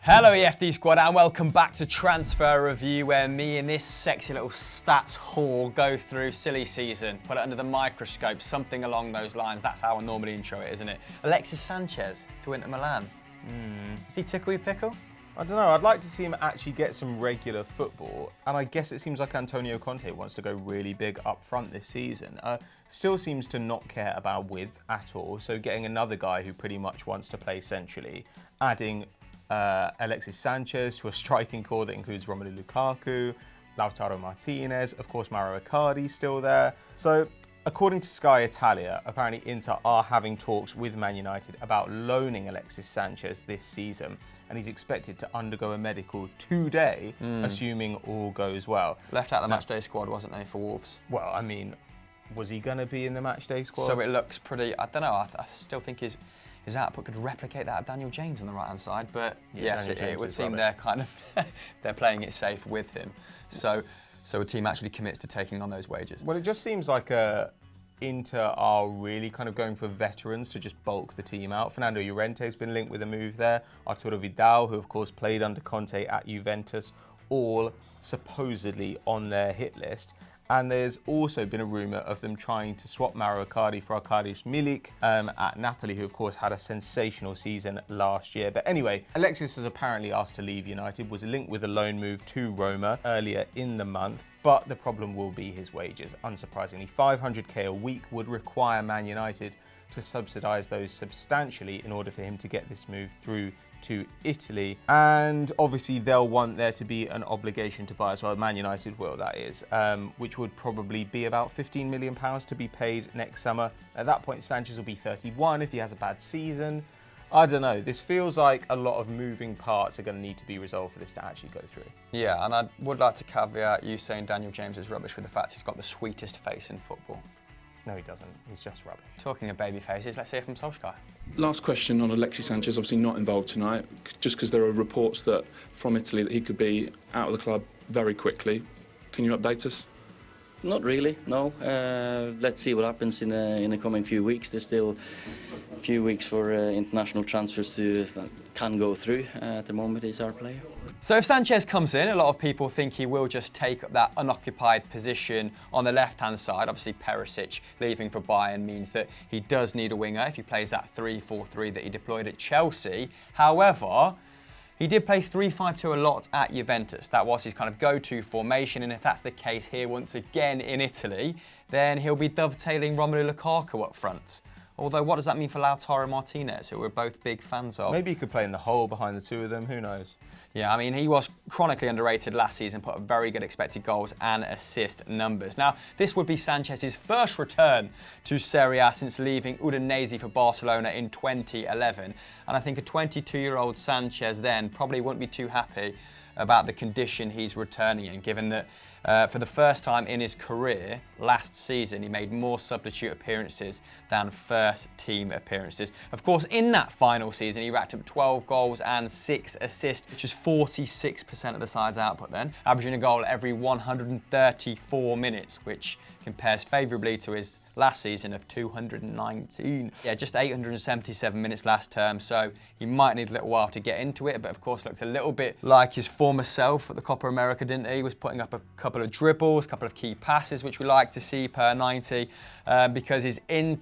Hello EFD squad and welcome back to Transfer Review, where me and this sexy little stats whore go through silly season, put it under the microscope, something along those lines. That's how I normally intro it, isn't it? Alexis Sanchez to Inter Milan. Does he tickle your pickle? I don't know, I'd like to see him actually get some regular football, and I guess it seems like Antonio Conte wants to go really big up front this season. Still seems to not care about width at all, so getting another guy who pretty much wants to play centrally, adding Alexis Sanchez to a striking core that includes Romelu Lukaku, Lautaro Martinez, of course Mauro Icardi's still there. So according to Sky Italia, apparently Inter are having talks with Man United about loaning Alexis Sanchez this season, and he's expected to undergo a medical today, assuming all goes well. Left out the matchday squad, wasn't he, for Wolves? Well, I mean, was he going to be in the matchday squad? So it looks pretty, I don't know, I still think his output could replicate that of Daniel James on the right-hand side, but yes, it would seem they're kind of they're playing it safe with him. So a team actually commits to taking on those wages. Well, it just seems like Inter are really kind of going for veterans to just bulk the team out. Fernando Llorente's been linked with a move there. Arturo Vidal, who of course played under Conte at Juventus, all supposedly on their hit list. And there's also been a rumour of them trying to swap Mauro Icardi for Arkadiusz Milik at Napoli, who of course had a sensational season last year. But anyway, Alexis has apparently asked to leave United, was linked with a loan move to Roma earlier in the month. But the problem will be his wages, unsurprisingly. 500k a week would require Man United to subsidise those substantially in order for him to get this move through to Italy. And obviously they'll want there to be an obligation to buy as well. Man United will, that is, which would probably be about £15 million to be paid next summer. At that point, Sanchez will be 31 if he has a bad season. I don't know, this feels like a lot of moving parts are going to need to be resolved for this to actually go through. Yeah, and I would like to caveat you saying Daniel James is rubbish with the fact he's got the sweetest face in football. No, he doesn't. He's just rubbish. Talking of baby faces, let's hear from Solskjaer. Last question on Alexis Sanchez, obviously not involved tonight, just because there are reports that from Italy that he could be out of the club very quickly. Can you update us? Not really, no. Let's see what happens in the coming few weeks. There's still a few weeks for international transfers that can go through. At the moment, he's our player. So if Sanchez comes in, a lot of people think he will just take up that unoccupied position on the left-hand side. Obviously, Perisic leaving for Bayern means that he does need a winger if he plays that 3-4-3 that he deployed at Chelsea. However, he did play 3-5-2 a lot at Juventus. That was his kind of go-to formation, and if that's the case here once again in Italy, then he'll be dovetailing Romelu Lukaku up front. Although, what does that mean for Lautaro Martinez, who we're both big fans of? Maybe he could play in the hole behind the two of them, who knows? Yeah, I mean, he was chronically underrated last season, put up very good expected goals and assist numbers. Now, this would be Sanchez's first return to Serie A since leaving Udinese for Barcelona in 2011. And I think a 22-year-old Sanchez then probably wouldn't be too happy about the condition he's returning in, given that for the first time in his career, last season, he made more substitute appearances than first team appearances. Of course, in that final season, he racked up 12 goals and 6 assists, which is 46% of the side's output then, averaging a goal every 134 minutes, which compares favourably to his last season of 219. Yeah, just 877 minutes last term, so he might need a little while to get into it, but of course looks a little bit like his former self at the Copa America, didn't he? He was putting up a couple of dribbles, a couple of key passes, which we like to see per 90, because his in-game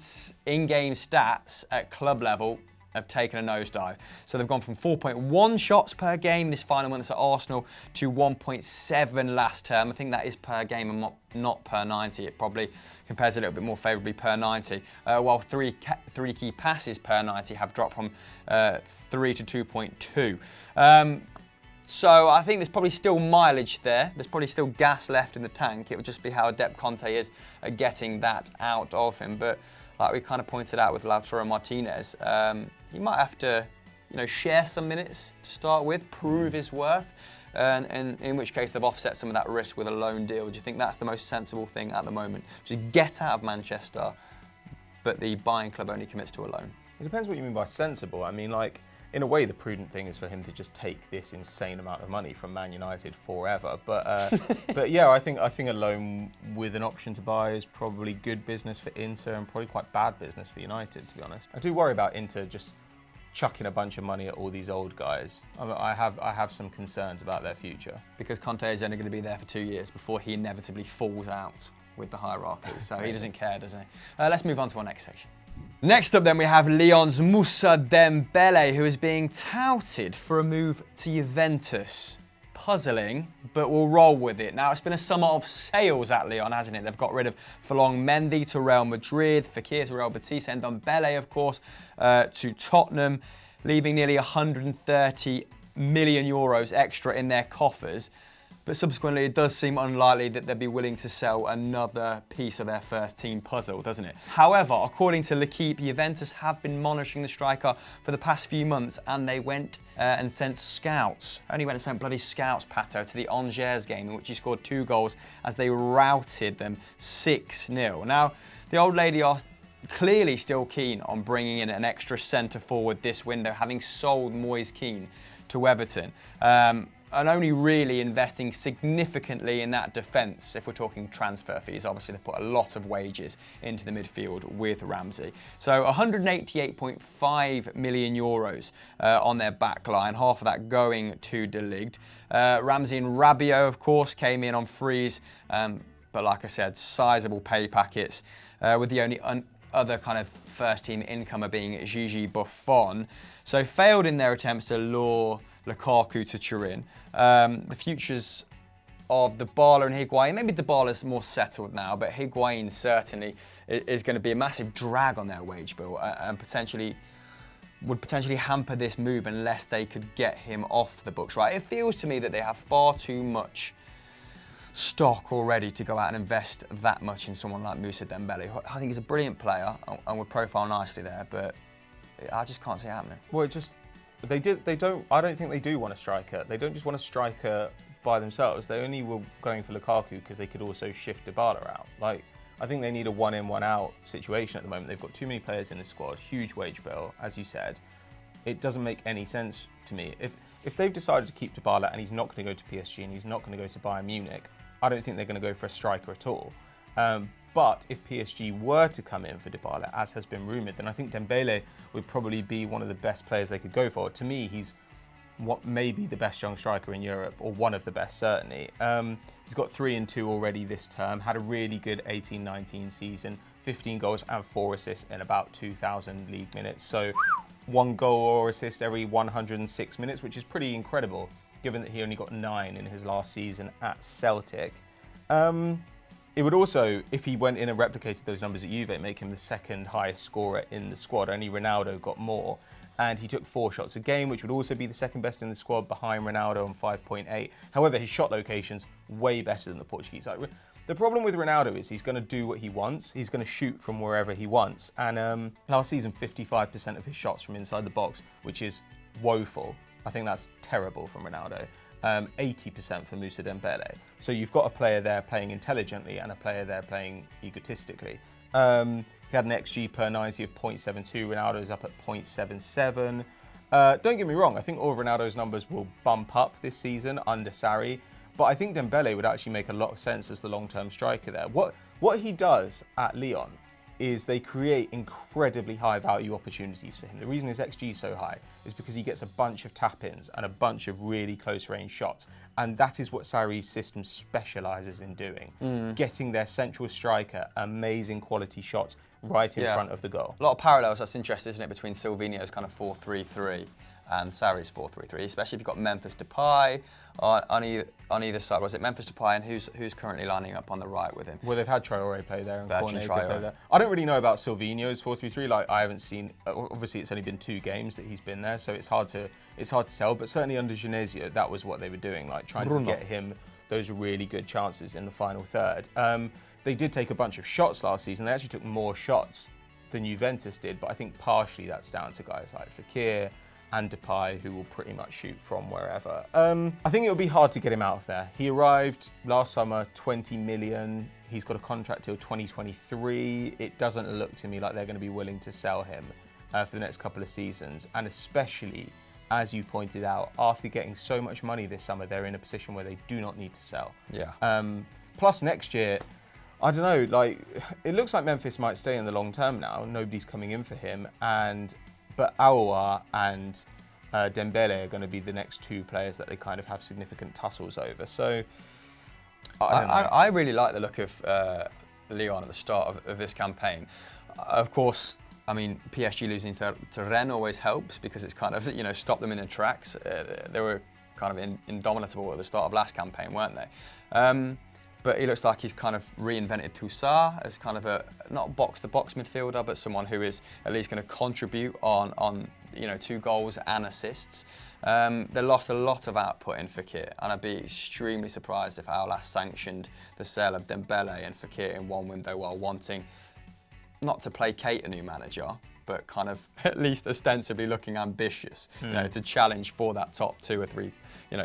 stats at club level have taken a nosedive. So they've gone from 4.1 shots per game this final month at Arsenal to 1.7 last term. I think that is per game and not per 90. It probably compares a little bit more favourably per 90, while three key passes per 90 have dropped from 3 to 2.2. So I think there's probably still mileage there. There's probably still gas left in the tank. It would just be how adept Conte is at getting that out of him. But like we kind of pointed out with Lautaro Martinez, he might have to, share some minutes to start with, prove his worth, and in which case they've offset some of that risk with a loan deal. Do you think that's the most sensible thing at the moment? Just get out of Manchester, but the buying club only commits to a loan? It depends what you mean by sensible. I mean, in a way, the prudent thing is for him to just take this insane amount of money from Man United forever. But yeah, I think a loan with an option to buy is probably good business for Inter and probably quite bad business for United, to be honest. I do worry about Inter just chucking a bunch of money at all these old guys. I have some concerns about their future. Because Conte is only going to be there for 2 years before he inevitably falls out with the hierarchy. So he doesn't care, does he? Let's move on to our next section. Next up then we have Lyon's Mousa Dembele, who is being touted for a move to Juventus. Puzzling, but we'll roll with it. Now, it's been a summer of sales at Lyon, hasn't it? They've got rid of Ferland Mendy to Real Madrid, Fekir to Real Betis, and Dembele, of course, to Tottenham, leaving nearly 130 million euros extra in their coffers. But subsequently, it does seem unlikely that they'd be willing to sell another piece of their first team puzzle, doesn't it? However, according to L'Equipe, Juventus have been monitoring the striker for the past few months, and they went and sent scouts. Only went and sent bloody scouts, Pato, to the Angers game, in which he scored 2 goals as they routed them 6-0. Now, the old lady are clearly still keen on bringing in an extra centre forward this window, having sold Moise Kean to Everton. And only really investing significantly in that defence, if we're talking transfer fees. Obviously, they've put a lot of wages into the midfield with Ramsey. So 188.5 million euros on their back line, half of that going to De Ligt. Ramsey and Rabiot, of course, came in on frees, but like I said, sizable pay packets, with the only other kind of first-team incomer being Gigi Buffon. So failed in their attempts to lure Lukaku to Turin. The futures of Dybala and Higuain, maybe Dybala's more settled now, but Higuain certainly is going to be a massive drag on their wage bill and would potentially hamper this move unless they could get him off the books, right? It feels to me that they have far too much stock already to go out and invest that much in someone like Mousa Dembele. I think he's a brilliant player and would profile nicely there, but I just can't see it happening. Well, I don't think they do want a striker. They don't just want a striker by themselves. They only were going for Lukaku because they could also shift Dybala out. Like, I think they need a one in, one out situation at the moment. They've got too many players in the squad, huge wage bill, as you said. It doesn't make any sense to me. If they've decided to keep Dybala and he's not going to go to PSG and he's not going to go to Bayern Munich, I don't think they're going to go for a striker at all. But if PSG were to come in for Dybala, as has been rumoured, then I think Dembele would probably be one of the best players they could go for. To me, he's what may be the best young striker in Europe, or one of the best certainly. He's got 3 and 2 already this term, had a really good 18-19 season, 15 goals and 4 assists in about 2,000 league minutes. So 1 goal or assist every 106 minutes, which is pretty incredible, given that he only got 9 in his last season at Celtic. It would also, if he went in and replicated those numbers at Juve, make him the second highest scorer in the squad. Only Ronaldo got more. And he took 4 shots a game, which would also be the second best in the squad behind Ronaldo on 5.8. However, his shot location's way better than the Portuguese. Like, the problem with Ronaldo is he's going to do what he wants. He's going to shoot from wherever he wants. And last season, 55% of his shots from inside the box, which is woeful. I think that's terrible from Ronaldo. 80% for Mousa Dembele. So you've got a player there playing intelligently and a player there playing egotistically. He had an XG per 90 of 0.72. Ronaldo's up at 0.77. Don't get me wrong, I think all of Ronaldo's numbers will bump up this season under Sarri, but I think Dembele would actually make a lot of sense as the long-term striker there. What he does at Lyon is they create incredibly high value opportunities for him. The reason his XG is so high is because he gets a bunch of tap-ins and a bunch of really close range shots. And that is what Sarri's system specialises in doing. Getting their central striker amazing quality shots right in front of the goal. A lot of parallels, that's interesting, isn't it, between Silvino's kind of 4-3-3 and Sarri's 4-3-3, especially if you've got Memphis Depay on either side. Was it Memphis Depay, and who's currently lining up on the right with him? Well, they've had Traoré play there and Cornet play there. I don't really know about Silvino's 4-3-3. Like, I haven't seen. Obviously, it's only been 2 games that he's been there, so it's hard to tell. But certainly under Genesio, that was what they were doing, like trying to get him those really good chances in the final third. They did take a bunch of shots last season. They actually took more shots than Juventus did, but I think partially that's down to guys like Fekir and Depay, who will pretty much shoot from wherever. I think it'll be hard to get him out of there. He arrived last summer, 20 million. He's got a contract till 2023. It doesn't look to me like they're going to be willing to sell him for the next couple of seasons. And especially, as you pointed out, after getting so much money this summer, they're in a position where they do not need to sell. Yeah. Plus next year, I don't know, like, it looks like Memphis might stay in the long term now. Nobody's coming in for him. And but Aouar and Dembele are going to be the next two players that they kind of have significant tussles over. So I really like the look of Lyon at the start of this campaign. Of course, I mean, PSG losing to Rennes always helps because it's kind of, stopped them in their tracks. They were kind of indomitable at the start of last campaign, weren't they? But he looks like he's kind of reinvented Toussaint as kind of a, not box-to-box midfielder, but someone who is at least going to contribute on 2 goals and assists. They lost a lot of output in Fekir, and I'd be extremely surprised if Aulas sanctioned the sale of Dembele and Fekir in one window while wanting not to placate a new manager, but kind of at least ostensibly looking ambitious, to challenge for that top 2 or 3,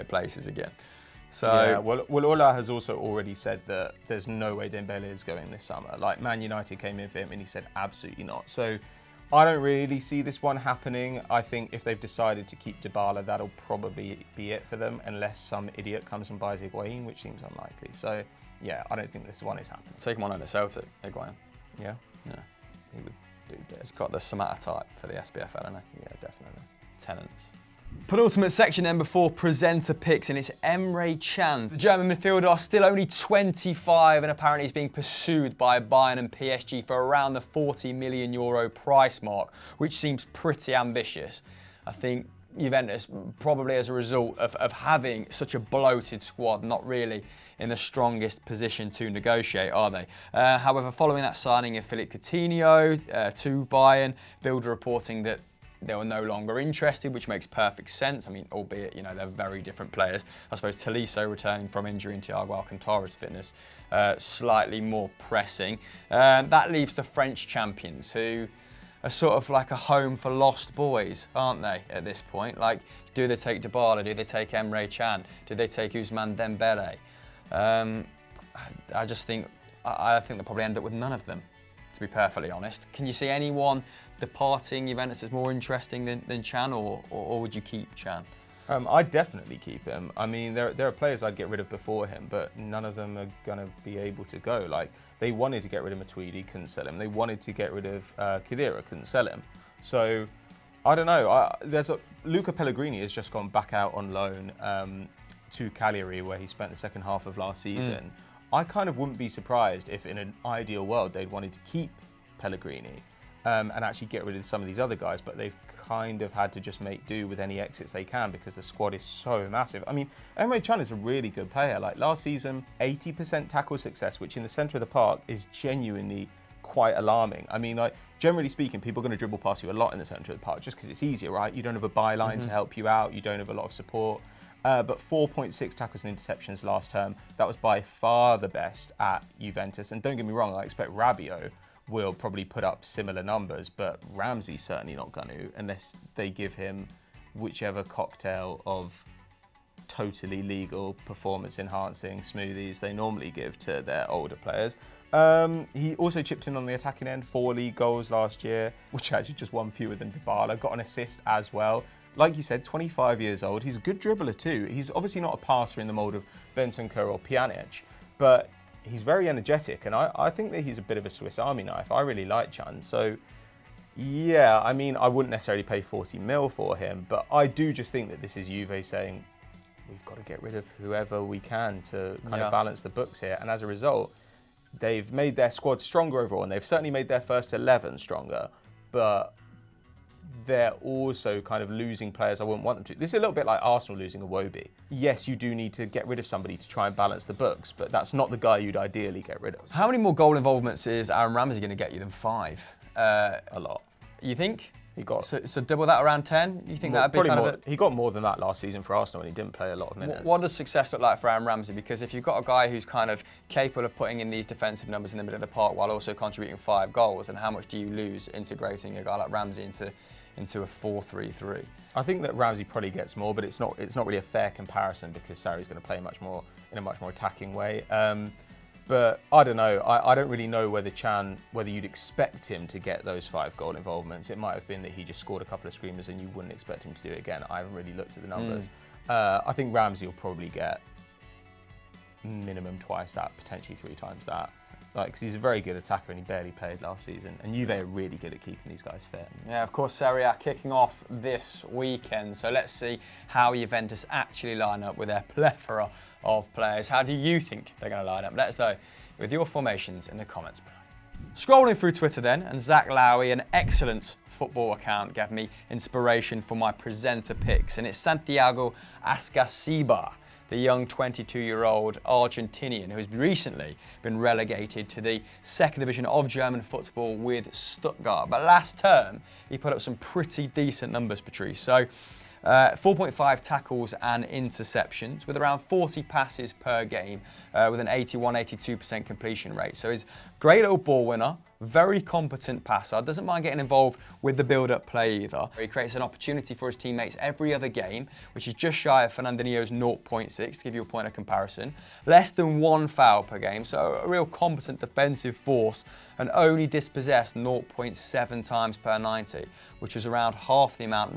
places again. So yeah, well, Ola has also already said that there's no way Dembele is going this summer. Like, Man United came in for him and he said absolutely not. So I don't really see this one happening. I think if they've decided to keep Dybala, that'll probably be it for them, unless some idiot comes and buys Higuain, which seems unlikely. So yeah, I don't think this one is happening. Take him on over Celtic, Higuain. Yeah? Yeah. He would do this. He's got the Samata type for the SPFL, hasn't he? Yeah, definitely. Tenants. Penultimate section then before presenter picks, and it's Emre Can. The German midfielder, still only 25, and apparently he's being pursued by Bayern and PSG for around the €40 million price mark, which seems pretty ambitious. I think Juventus, probably as a result of having such a bloated squad, not really in the strongest position to negotiate, are they? However, following that signing of Philippe Coutinho to Bayern, Bild reporting that they were no longer interested, which makes perfect sense. I mean, albeit, they're very different players. I suppose Tolisso returning from injury and Thiago Alcantara's fitness slightly more pressing. That leaves the French champions, who are sort of like a home for lost boys, aren't they, at this point? Like, do they take Dybala? Do they take Emre Can? Do they take Ousmane Dembele? I think they'll probably end up with none of them, to be perfectly honest. Can you see anyone departing Juventus is more interesting than Can, or would you keep Can? I'd definitely keep him. I mean, there are players I'd get rid of before him, but none of them are going to be able to go. Like, they wanted to get rid of Matuidi, couldn't sell him. They wanted to get rid of Khedira, couldn't sell him. So, I don't know. Luca Pellegrini has just gone back out on loan to Cagliari, where he spent the second half of last season. I kind of wouldn't be surprised if in an ideal world they'd wanted to keep Pellegrini and actually get rid of some of these other guys, but they've kind of had to just make do with any exits they can because the squad is so massive. I mean, Emre Can is a really good player. Like, last season, 80% tackle success, which in the centre of the park is genuinely quite alarming. I mean, like, generally speaking, people are going to dribble past you a lot in the centre of the park just because it's easier, right? You don't have a byline to help you out. You don't have a lot of support. But 4.6 tackles and interceptions last term. That was by far the best at Juventus. And don't get me wrong, I expect Rabiot will probably put up similar numbers, but Ramsey's certainly not going to, unless they give him whichever cocktail of totally legal performance-enhancing smoothies they normally give to their older players. He also chipped in on the attacking end, 4 league goals last year, which actually just one fewer than Dybala. Got an assist as well. Like you said, 25 years old. He's a good dribbler too. He's obviously not a passer in the mould of Bentancur or Pjanic, but he's very energetic, and I think that he's a bit of a Swiss Army knife. I really like Can. So, yeah, I mean, I wouldn't necessarily pay 40 mil for him, but I do just think that this is Juve saying, we've got to get rid of whoever we can to kind of balance the books here. And as a result, they've made their squad stronger overall, and they've certainly made their first 11 stronger, but they're also kind of losing players I wouldn't want them to. This is a little bit like Arsenal losing Iwobi. Yes, you do need to get rid of somebody to try and balance the books, but that's not the guy you'd ideally get rid of. How many more goal involvements is Aaron Ramsey going to get you than 5? A lot. You think? He got so double that, around 10? You think that'd be kind of He got more than that last season for Arsenal, and he didn't play a lot of minutes. What does success look like for Aaron Ramsey? Because if you've got a guy who's kind of capable of putting in these defensive numbers in the middle of the park while also contributing 5 goals, then how much do you lose integrating a guy like Ramsey into a 4-3-3? I think that Ramsey probably gets more, but it's not really a fair comparison because Sarri's going to play in a much more attacking way. But I don't know. I don't really know whether you'd expect him to get those 5 goal involvements. It might have been that he just scored a couple of screamers and you wouldn't expect him to do it again. I haven't really looked at the numbers. I think Ramsey will probably get minimum twice that, potentially 3 times that. like, because he's a very good attacker and he barely played last season. And Juve are really good at keeping these guys fit. Yeah, of course, Serie A kicking off this weekend. So let's see how Juventus actually line up with their plethora of players. How do you think they're going to line up? Let us know with your formations in the comments below. Scrolling through Twitter then, and Zach Lowy, an excellent football account, gave me inspiration for my presenter picks. And it's Santiago Ascasiba, the young 22-year-old Argentinian who has recently been relegated to the second division of German football with Stuttgart. But last term, he put up some pretty decent numbers, Patrice. So 4.5 tackles and interceptions with around 40 passes per game with an 81-82% completion rate. So he's a great little ball winner, very competent passer, doesn't mind getting involved with the build-up play either. He creates an opportunity for his teammates every other game, which is just shy of Fernandinho's 0.6 to give you a point of comparison. Less than 1 foul per game, so a real competent defensive force, and only dispossessed 0.7 times per 90, which was around half the amount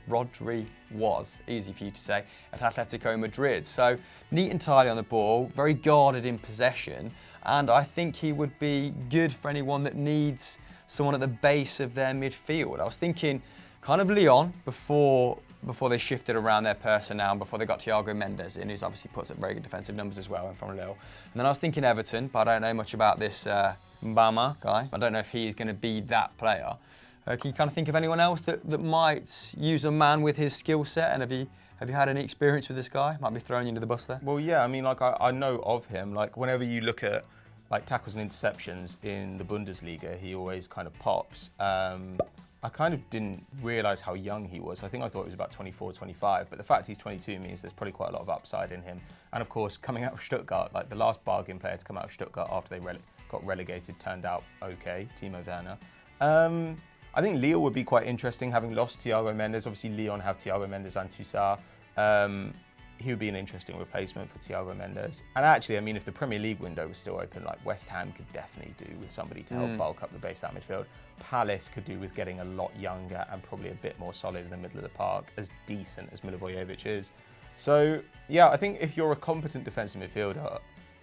Rodri was, easy for you to say, at Atletico Madrid. So neat and tidy on the ball, very guarded in possession, and I think he would be good for anyone that needs someone at the base of their midfield. I was thinking kind of Lyon before they shifted around their personnel, before they got Thiago Mendes in, who's obviously puts up very good defensive numbers as well, and from Lille. And then I was thinking Everton, but I don't know much about this Mbama guy. I don't know if he's going to be that player. Can you kind of think of anyone else that might use a man with his skill set? And have you had any experience with this guy? Might be throwing you into the bus there. Well, yeah, I mean, like I know of him. Like whenever you look at like tackles and interceptions in the Bundesliga, he always kind of pops. I kind of didn't realise how young he was. I think I thought he was about 24, 25, but the fact he's 22 means there's probably quite a lot of upside in him. And of course, coming out of Stuttgart, like the last bargain player to come out of Stuttgart after they got relegated turned out okay, Timo Werner. I think Lille would be quite interesting, having lost Thiago Mendes. Obviously, Lyon have Thiago Mendes and Toussaint. He would be an interesting replacement for Thiago Mendes. And actually, I mean, if the Premier League window was still open, like West Ham could definitely do with somebody to help bulk up the base of that midfield. Palace could do with getting a lot younger and probably a bit more solid in the middle of the park, as decent as Milivojevic is. So, yeah, I think if you're a competent defensive midfielder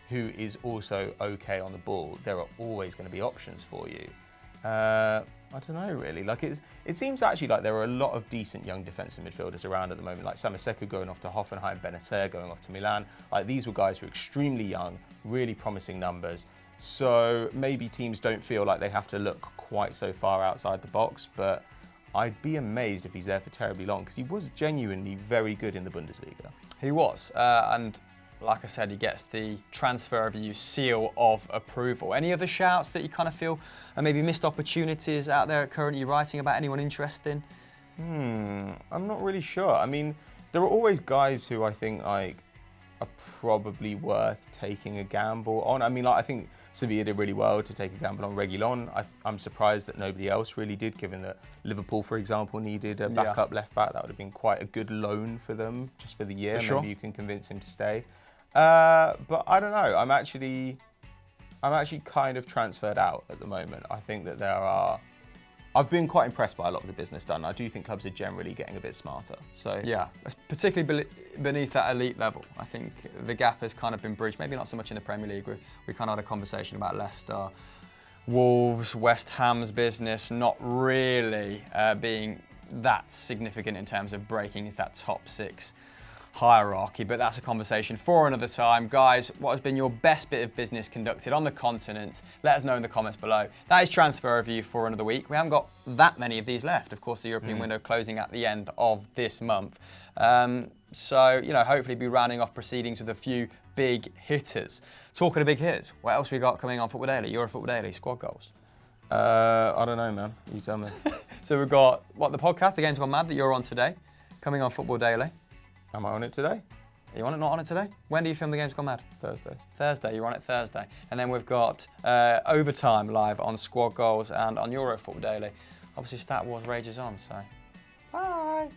who is also okay on the ball, there are always going to be options for you. I don't know really. Like it seems actually like there are a lot of decent young defensive midfielders around at the moment. Like Samaseko going off to Hoffenheim, Benacer going off to Milan. Like these were guys who are extremely young, really promising numbers. So maybe teams don't feel like they have to look quite so far outside the box. But I'd be amazed if he's there for terribly long because he was genuinely very good in the Bundesliga. He was, and like I said, he gets the transfer review seal of approval. Any other shouts that you kind of feel are maybe missed opportunities out there currently writing about anyone interesting? I'm not really sure. I mean, there are always guys who I think like are probably worth taking a gamble on. I mean, like I think Sevilla did really well to take a gamble on Reguilon. I'm surprised that nobody else really did, given that Liverpool, for example, needed a backup left back. That would have been quite a good loan for them just for the year. For sure. Maybe you can convince him to stay. But I don't know. I'm actually kind of transferred out at the moment. I think that I've been quite impressed by a lot of the business done. I do think clubs are generally getting a bit smarter. So yeah, particularly beneath that elite level. I think the gap has kind of been bridged. Maybe not so much in the Premier League. We kind of had a conversation about Leicester, Wolves, West Ham's business not really being that significant in terms of breaking into that top 6 hierarchy, but that's a conversation for another time. Guys, what has been your best bit of business conducted on the continent? Let us know in the comments below. That is transfer review for another week. We haven't got that many of these left. Of course, the European window closing at the end of this month. So, you know, hopefully be rounding off proceedings with a few big hitters. Talking of big hitters, what else we got coming on Football Daily? Euro Football Daily, squad goals. I don't know, man. You tell me. So we've got, the podcast, The Game's Gone Mad, that you're on today, coming on Football Daily. Am I on it today? Are you on it, not on it today? When do you film The Game's Gone Mad? Thursday. Thursday, you're on it Thursday. And then we've got Overtime live on Squad Goals and on Euro Football Daily. Obviously, Stat Wars rages on, so bye.